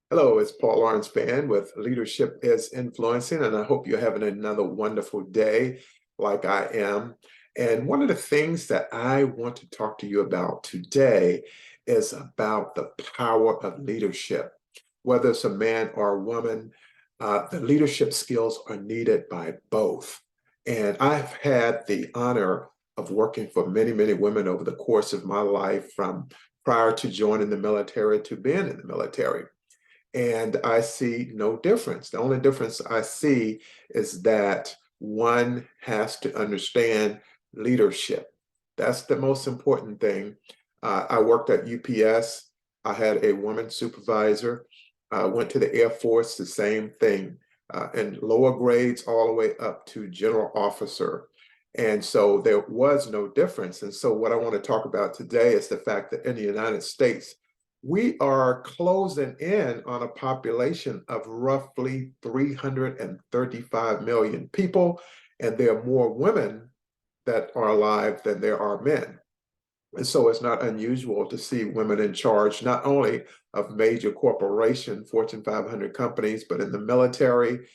Hello, it's Paul Lawrence Fan with Leadership is Influencing, and I hope you're having another wonderful day like I am. And one of the things that I want to talk to you about today is about the power of leadership. Whether it's a man or a woman, the leadership skills are needed by both. And I've had the honor of working for many, many women over the course of my life, from prior to joining the military to being in the military, and I see no difference. The only difference I see is that one has to understand leadership. That's the most important thing. I worked at UPS. I had a woman supervisor. Went to the Air Force, the same thing, and lower grades all the way up to general officer. And so there was no difference. And so what I want to talk about today is the fact that in the United States, we are closing in on a population of roughly 335 million people, and there are more women that are alive than there are men. And so it's not unusual to see women in charge, not only of major corporation, Fortune 500 companies, but in the military,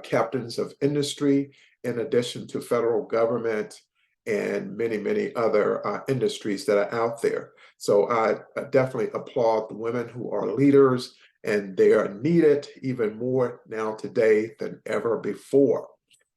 captains of industry, in addition to federal government and many, many other industries that are out there. So I definitely applaud the women who are leaders, and they are needed even more now today than ever before.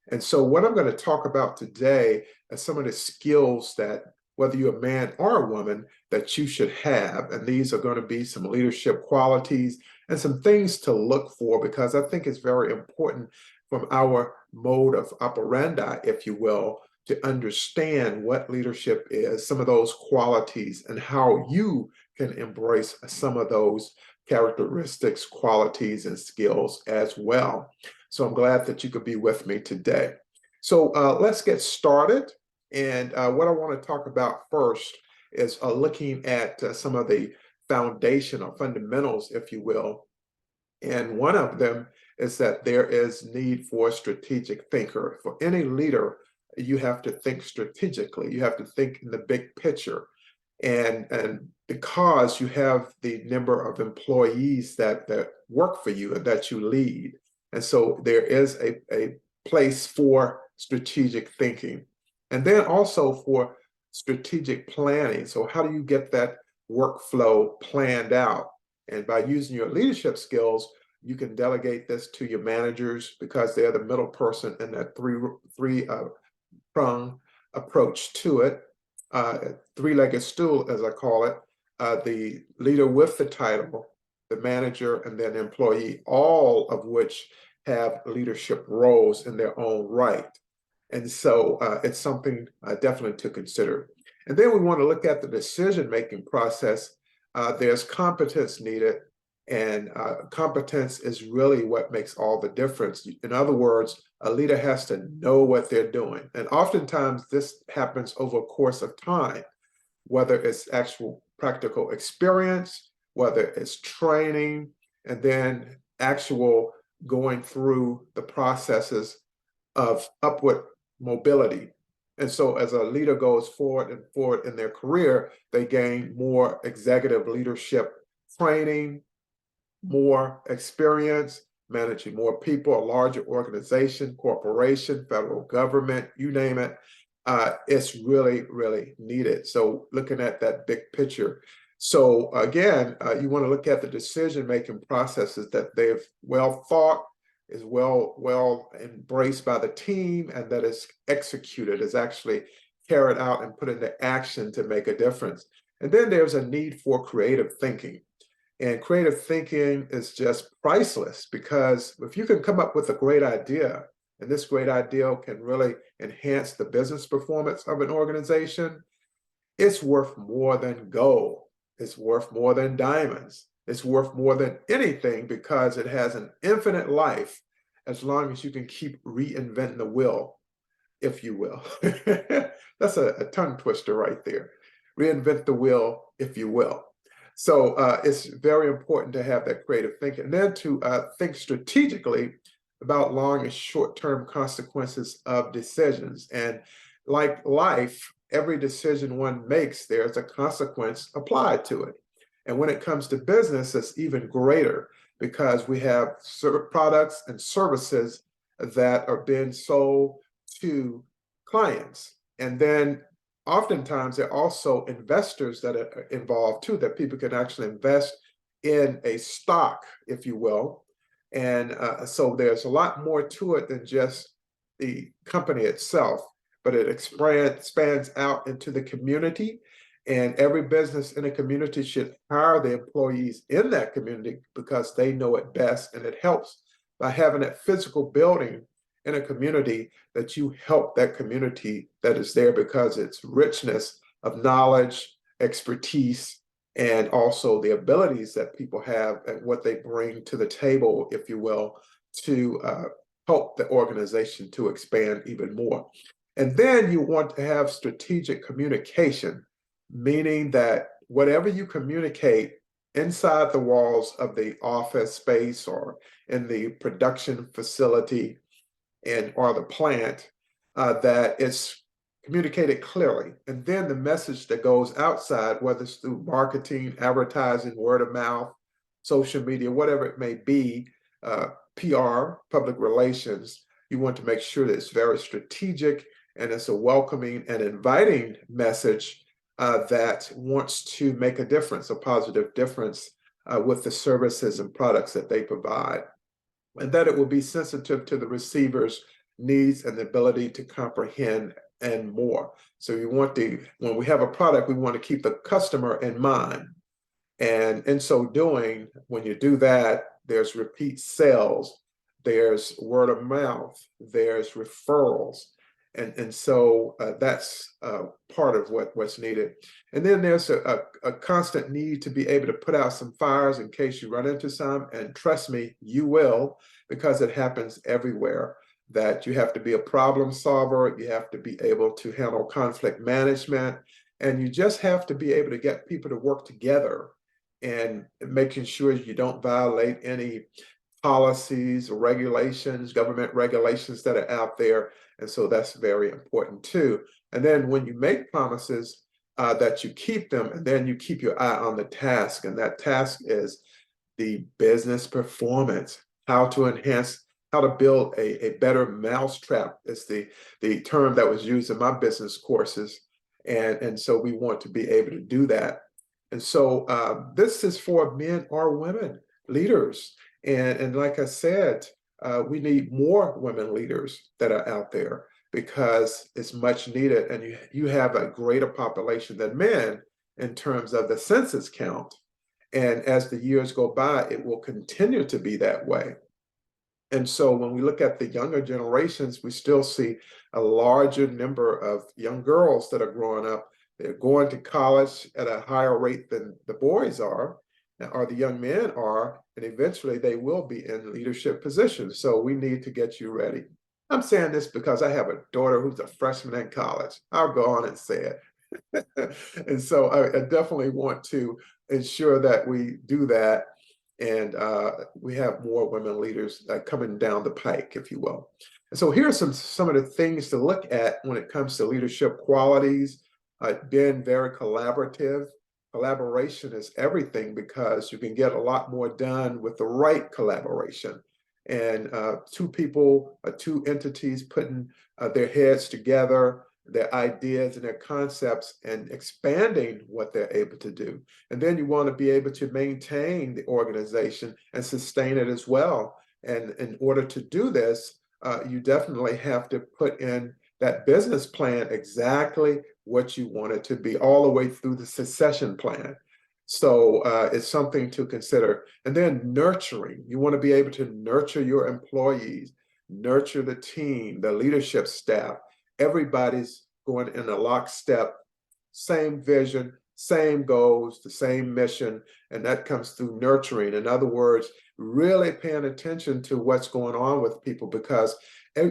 And so what I'm going to talk about today is some of the skills that, whether you're a man or a woman, that you should have. And these are going to be some leadership qualities and some things to look for, because I think it's very important from our mode of operandi, if you will, to understand what leadership is, some of those qualities, and how you can embrace some of those characteristics, qualities, and skills as well. So I'm glad that you could be with me today. So let's get started. And what I want to talk about first is looking at some of the foundational fundamentals, if you will. And one of them is that there is need for a strategic thinker. For any leader, you have to think strategically. You have to think in the big picture. And because you have the number of employees that work for you and that you lead. And so there is a place for strategic thinking. And then also for strategic planning. So how do you get that workflow planned out? And by using your leadership skills, you can delegate this to your managers, because they're the middle person in that three prong approach to it, three-legged stool, as I call it. The leader with the title, the manager, and then the employee, all of which have leadership roles in their own right. And so it's something definitely to consider. And then we want to look at the decision-making process. There's competence needed, and competence is really what makes all the difference. In other words, a leader has to know what they're doing. And oftentimes this happens over a course of time, whether it's actual practical experience, whether it's training, and then actual going through the processes of upward mobility. And so as a leader goes forward and forward in their career, they gain more executive leadership training, more experience managing more people, a larger organization, corporation, federal government, you name it. It's really, really needed. So looking at that big picture. So again, you want to look at the decision-making processes, that they've well thought, is well embraced by the team, and that is executed, is actually carried out and put into action to make a difference. And then there's a need for creative thinking. And creative thinking is just priceless, because if you can come up with a great idea, and this great idea can really enhance the business performance of an organization, it's worth more than gold. It's worth more than diamonds. It's worth more than anything, because it has an infinite life, as long as you can keep reinventing the wheel, if you will. That's a tongue twister right there. Reinvent the wheel, if you will. So it's very important to have that creative thinking, and then to think strategically about long and short-term consequences of decisions. And like life, every decision one makes, there's a consequence applied to it. And when it comes to business, it's even greater. because we have products and services that are being sold to clients. And then oftentimes there are also investors that are involved too, that people can actually invest in a stock, if you will. And so there's a lot more to it than just the company itself, but it expands out into the community. And every business in a community should hire the employees in that community because they know it best. And it helps by having that physical building in a community that you help that community that is there because it's richness of knowledge, expertise, and also the abilities that people have and what they bring to the table, if you will, to help the organization to expand even more. And then you want to have strategic communication, meaning that whatever you communicate inside the walls of the office space or in the production facility or the plant, that it's communicated clearly. And then the message that goes outside, whether it's through marketing, advertising, word of mouth, social media, whatever it may be, PR, public relations, you want to make sure that it's very strategic and it's a welcoming and inviting message that wants to make a difference, a positive difference with the services and products that they provide. And that it will be sensitive to the receiver's needs and the ability to comprehend and more. So you want when we have a product, we want to keep the customer in mind. And in so doing, when you do that, there's repeat sales, there's word of mouth, there's referrals. And so that's part of what's needed. And then there's a constant need to be able to put out some fires in case you run into some. And trust me, you will, because it happens everywhere. That you have to be a problem solver, you have to be able to handle conflict management, and you just have to be able to get people to work together and making sure you don't violate any policies or regulations, government regulations that are out there. And so that's very important too. And then when you make promises, that you keep them, and then you keep your eye on the task. And that task is the business performance, how to enhance, how to build a better mousetrap is the term that was used in my business courses. And so we want to be able to do that. And so this is for men or women leaders. And like I said, we need more women leaders that are out there because it's much needed. And you have a greater population than men in terms of the census count. And as the years go by, it will continue to be that way. And so when we look at the younger generations, we still see a larger number of young girls that are growing up. They're going to college at a higher rate than the boys are, or the young men are, and eventually they will be in leadership positions. So we need to get you ready. I'm saying this because I have a daughter who's a freshman in college. I'll go on and say it. And so I definitely want to ensure that we do that. And we have more women leaders coming down the pike, if you will. And so here are some of the things to look at when it comes to leadership qualities. Being very collaborative. Collaboration is everything because you can get a lot more done with the right collaboration. And two people, two entities putting their heads together, their ideas and their concepts, and expanding what they're able to do. And then you want to be able to maintain the organization and sustain it as well. And in order to do this, you definitely have to put in that business plan exactly what you want it to be, all the way through the succession plan. So it's something to consider. And then nurturing. You want to be able to nurture your employees, nurture the team, the leadership staff. Everybody's going in a lockstep, same vision, same goals, the same mission, and that comes through nurturing. In other words, really paying attention to what's going on with people, because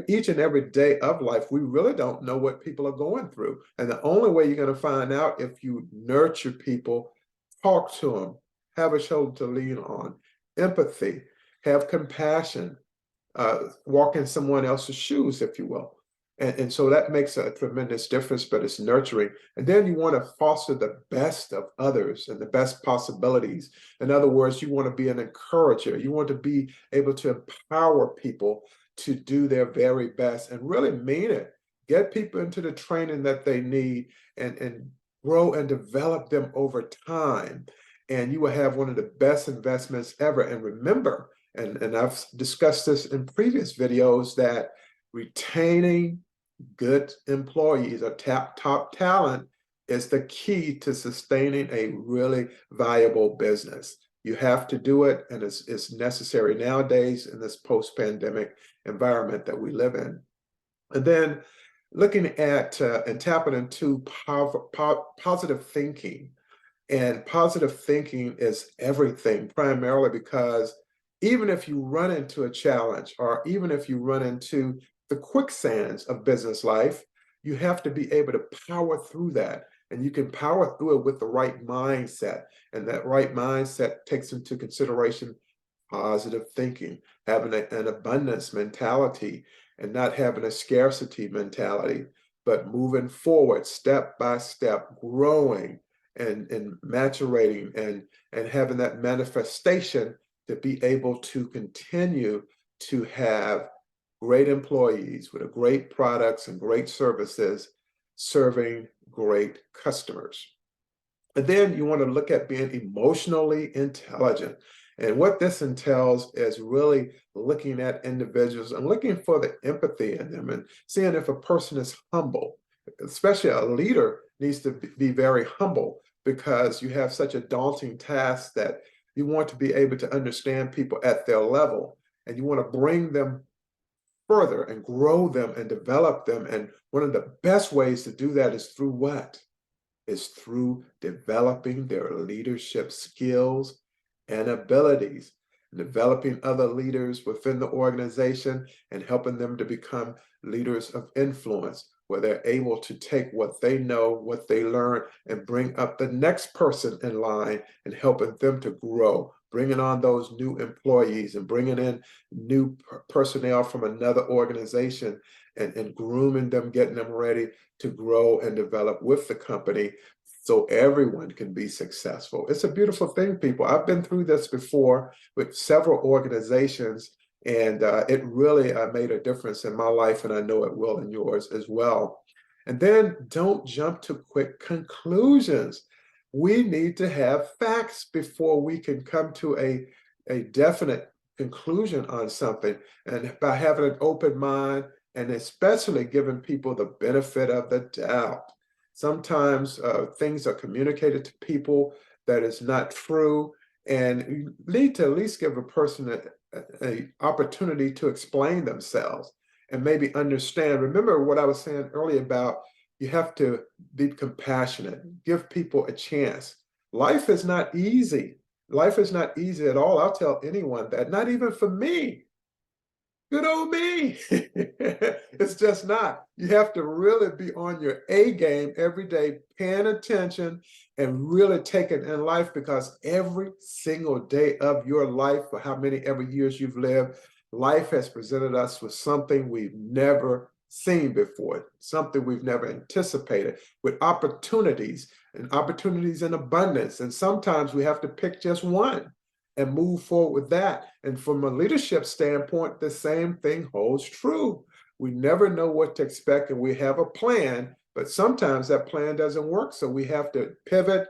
each and every day of life, we really don't know what people are going through. And the only way you're going to find out if you nurture people, talk to them, have a shoulder to lean on, empathy, have compassion, walk in someone else's shoes, if you will. And so that makes a tremendous difference, but it's nurturing. And then you want to foster the best of others and the best possibilities. In other words, you want to be an encourager. You want to be able to empower people to do their very best and really mean it. Get people into the training that they need and grow and develop them over time. And you will have one of the best investments ever. And remember, and I've discussed this in previous videos, that retaining good employees or top talent is the key to sustaining a really viable business. You have to do it, and it's necessary nowadays in this post-pandemic environment that we live in. And then looking at and tapping into positive thinking. And positive thinking is everything, primarily because even if you run into a challenge, or even if you run into the quicksands of business life, you have to be able to power through that. And you can power through it with the right mindset. And that right mindset takes into consideration positive thinking, having an abundance mentality, and not having a scarcity mentality, but moving forward step by step, growing and maturating and having that manifestation to be able to continue to have great employees with great products and great services serving great customers. And then you want to look at being emotionally intelligent. And what this entails is really looking at individuals and looking for the empathy in them and seeing if a person is humble. Especially a leader needs to be very humble, because you have such a daunting task that you want to be able to understand people at their level, and you want to bring them further and grow them and develop them. And one of the best ways to do that is through what? Is through developing their leadership skills and abilities, developing other leaders within the organization and helping them to become leaders of influence, where they're able to take what they know, what they learn, and bring up the next person in line and helping them to grow, bringing on those new employees and bringing in new personnel from another organization and grooming them, getting them ready to grow and develop with the company so everyone can be successful. It's a beautiful thing, people. I've been through this before with several organizations, and it really made a difference in my life, and I know it will in yours as well. And then don't jump to quick conclusions. We need to have facts before we can come to a definite conclusion on something. And by having an open mind, and especially giving people the benefit of the doubt. Sometimes things are communicated to people that is not true, and you need to at least give a person a opportunity to explain themselves and maybe understand. Remember what I was saying earlier about you have to be compassionate, give people a chance. Life is not easy. Life is not easy at all. I'll tell anyone that, not even for me. Good old me. It's just not. You have to really be on your A game every day, paying attention and really taking in life, because every single day of your life, for how many ever years you've lived, life has presented us with something we've never seen before, something we've never anticipated, with opportunities and opportunities in abundance. And sometimes we have to pick just one and move forward with that. And from a leadership standpoint, the same thing holds true. We never know what to expect, and we have a plan, but sometimes that plan doesn't work. So we have to pivot,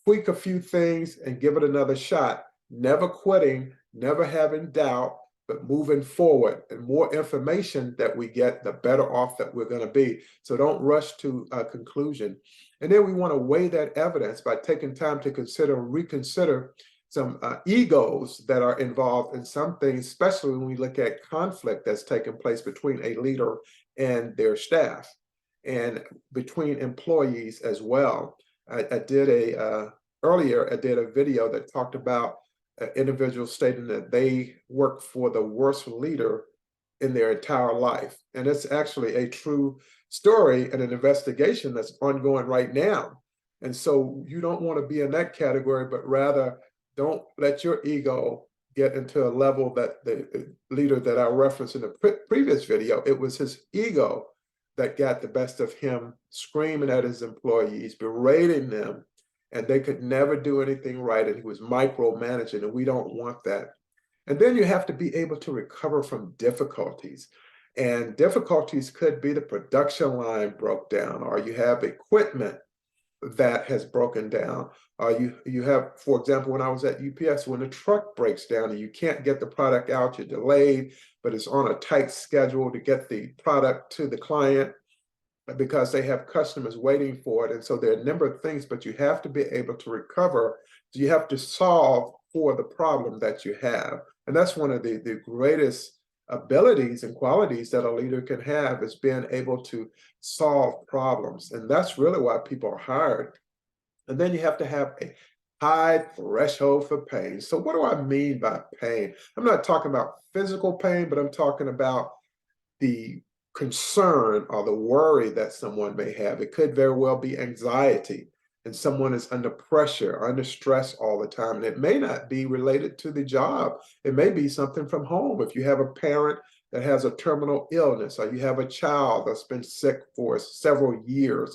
tweak a few things, and give it another shot. Never quitting, never having doubt, but moving forward. And more information that we get, the better off that we're going to be. So don't rush to a conclusion. And then we want to weigh that evidence by taking time to consider and reconsider some egos that are involved in some things, especially when we look at conflict that's taking place between a leader and their staff and between employees as well. I did earlier, I did a video that talked about individuals stating that they work for the worst leader in their entire life. And it's actually a true story and an investigation that's ongoing right now. And so you don't want to be in that category, but rather don't let your ego get into a level that the leader that I referenced in the previous video, it was his ego that got the best of him, screaming at his employees, berating them, and they could never do anything right, and he was micromanaging, and we don't want that. And then you have to be able to recover from difficulties. And difficulties could be the production line broke down, or you have equipment that has broken down. You have, for example, when I was at UPS, when the truck breaks down and you can't get the product out, you're delayed, but it's on a tight schedule to get the product to the client because they have customers waiting for it. And so there are a number of things, but you have to be able to recover. So you have to solve for the problem that you have. And that's one of the greatest abilities and qualities that a leader can have, is being able to solve problems. And that's really why people are hired. And then you have to have a high threshold for pain. So what do I mean by pain? I'm not talking about physical pain, but I'm talking about the concern or the worry that someone may have. It could very well be anxiety, and someone is under pressure, under stress all the time. And it may not be related to the job. It may be something from home. If you have a parent that has a terminal illness, or you have a child that's been sick for several years.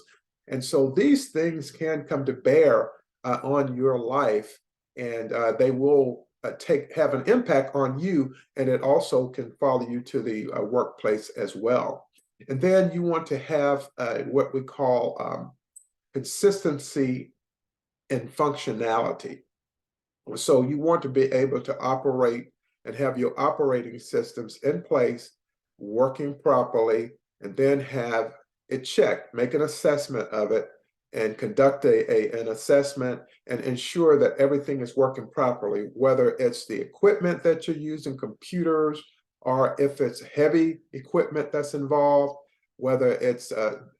And so these things can come to bear on your life, and they will have an impact on you, and it also can follow you to the workplace as well. And then you want to have what we call consistency and functionality. So you want to be able to operate and have your operating systems in place, working properly, and then have it checked, make an assessment of it, and conduct an assessment and ensure that everything is working properly, whether it's the equipment that you're using, computers, or if it's heavy equipment that's involved, whether it's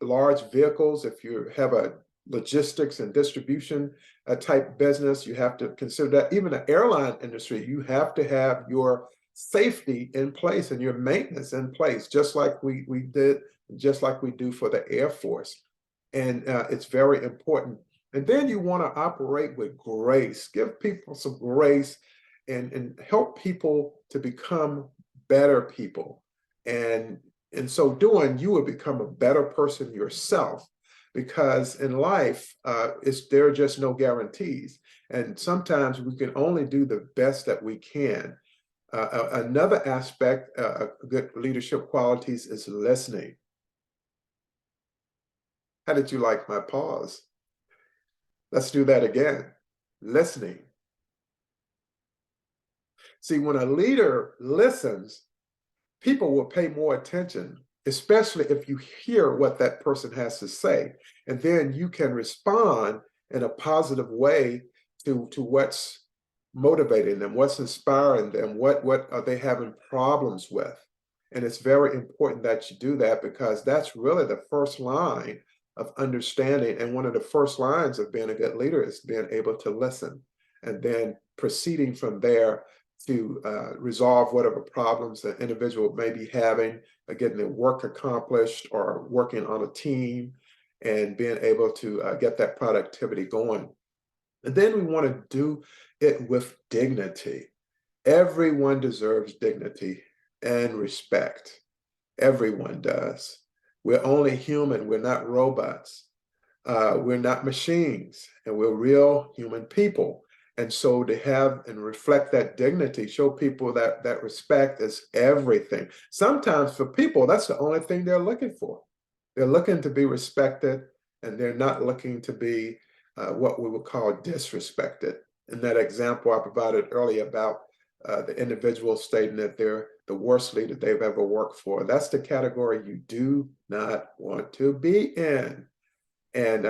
large vehicles. If you have a logistics and distribution type business, you have to consider that. Even the airline industry, you have to have your safety in place and your maintenance in place, just like we do for the Air Force. And it's very important. And then you want to operate with grace, give people some grace, and help people to become better people. And in so doing, you will become a better person yourself, because in life, there are just no guarantees. And sometimes we can only do the best that we can. Another aspect of good leadership qualities is listening. How did you like my pause? Let's do that again. Listening. See, when a leader listens, people will pay more attention, especially if you hear what that person has to say. And then you can respond in a positive way to what's motivating them, what's inspiring them, what are they having problems with. And it's very important that you do that, because that's really the first line of understanding. And one of the first lines of being a good leader is being able to listen, and then proceeding from there to resolve whatever problems the individual may be having, getting their work accomplished or working on a team, and being able to get that productivity going. And then we want to do it with dignity. Everyone deserves dignity and respect. Everyone does. We're only human. We're not robots. We're not machines, and we're real human people. And so to have and reflect that dignity, show people that respect is everything. Sometimes for people, that's the only thing they're looking for. They're looking to be respected, and they're not looking to be what we would call disrespected. In that example I provided earlier about the individual stating that they're the worst leader they've ever worked for, that's the category you do not want to be in. And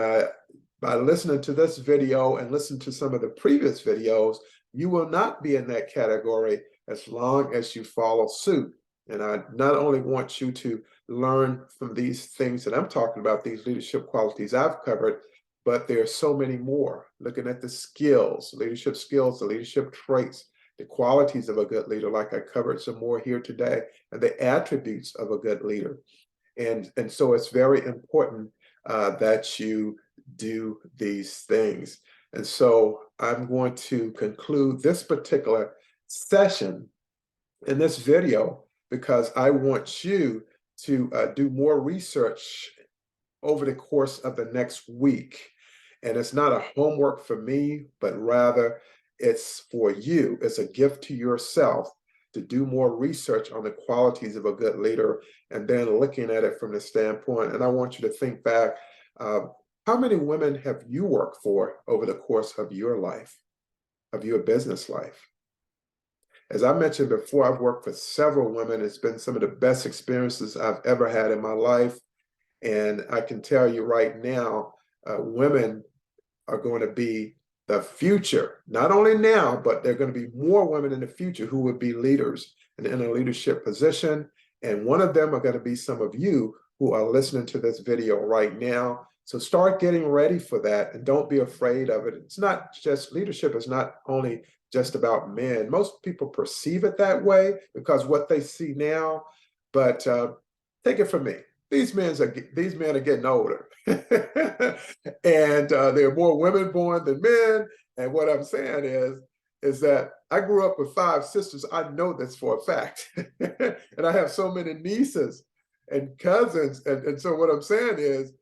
by listening to this video and listening to some of the previous videos, you will not be in that category as long as you follow suit. And I not only want you to learn from these things that I'm talking about, these leadership qualities I've covered, but there are so many more. Looking at the skills, the leadership traits, the qualities of a good leader, like I covered some more here today, and the attributes of a good leader. And so it's very important that you do these things. And so I'm going to conclude this particular session in this video, because I want you to do more research over the course of the next week. And it's not a homework for me, but rather it's for you. It's a gift to yourself to do more research on the qualities of a good leader and then looking at it from the standpoint. And I want you to think back, how many women have you worked for over the course of your life, of your business life? As I mentioned before, I've worked for several women. It's been some of the best experiences I've ever had in my life. And I can tell you right now, women are going to be the future, not only now, but there are going to be more women in the future who would be leaders and in a leadership position. And one of them are going to be some of you who are listening to this video right now. So start getting ready for that and don't be afraid of it. It's not just leadership is not only just about men. Most people perceive it that way because what they see now, but take it from me. These men are getting older, and there are more women born than men. And what I'm saying is that I grew up with 5 sisters. I know this for a fact, and I have so many nieces and cousins. And so what I'm saying is,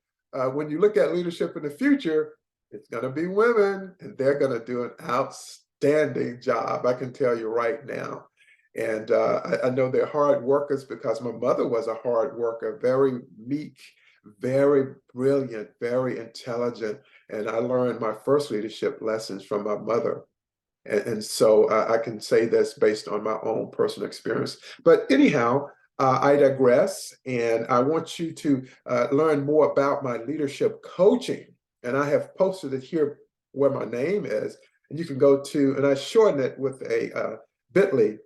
when you look at leadership in the future, it's going to be women, and they're going to do an outstanding job. I can tell you right now. And I know they're hard workers because my mother was a hard worker, very meek, very brilliant, very intelligent. And I learned my first leadership lessons from my mother. And so I can say this based on my own personal experience. But anyhow, I digress. And I want you to learn more about my leadership coaching. And I have posted it here where my name is. And you can go to, and I shorten it with a bit.ly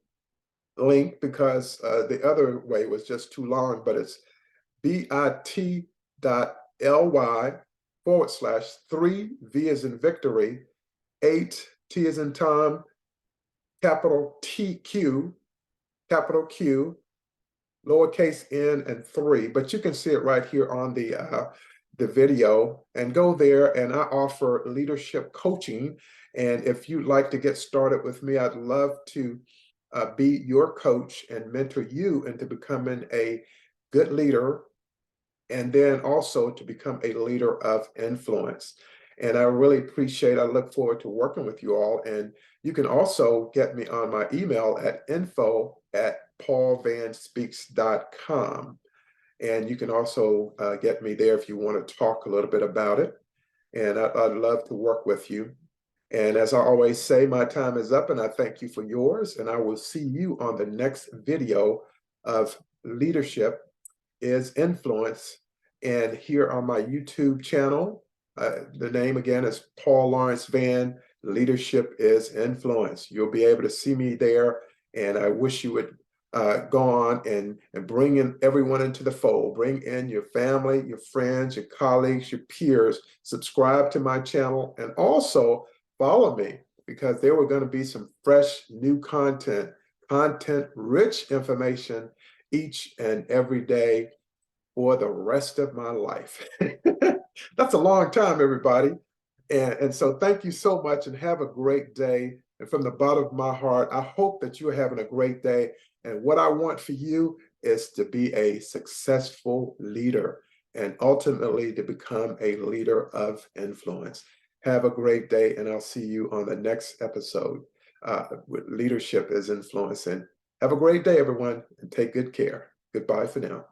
link because the other way was just too long, but it's bit.ly /3 V as in victory, 8 T as in Tom, capital TQ, capital Q, lowercase n, and 3. But you can see it right here on the video, and go there. And I offer leadership coaching. And if you'd like to get started with me, I'd love to be your coach and mentor you into becoming a good leader, and then also to become a leader of influence. And I really appreciate, I look forward to working with you all. And you can also get me on my email at info@paulvanspeaks.com. And you can also get me there if you want to talk a little bit about it. And I'd love to work with you. And as I always say, my time is up, and I thank you for yours. And I will see you on the next video of Leadership is Influence. And here on my YouTube channel, the name again is Paul Lawrence Vann, Leadership is Influence. You'll be able to see me there. And I wish you would go on and bring in everyone into the fold. Bring in your family, your friends, your colleagues, your peers. Subscribe to my channel, and also follow me, because there were going to be some fresh new content-rich information each and every day for the rest of my life. That's a long time, everybody. And so thank you so much, and have a great day. And from the bottom of my heart, I hope that you're having a great day. And what I want for you is to be a successful leader, and ultimately to become a leader of influence. Have a great day, and I'll see you on the next episode with Leadership is Influence. And have a great day, everyone, and take good care. Goodbye for now.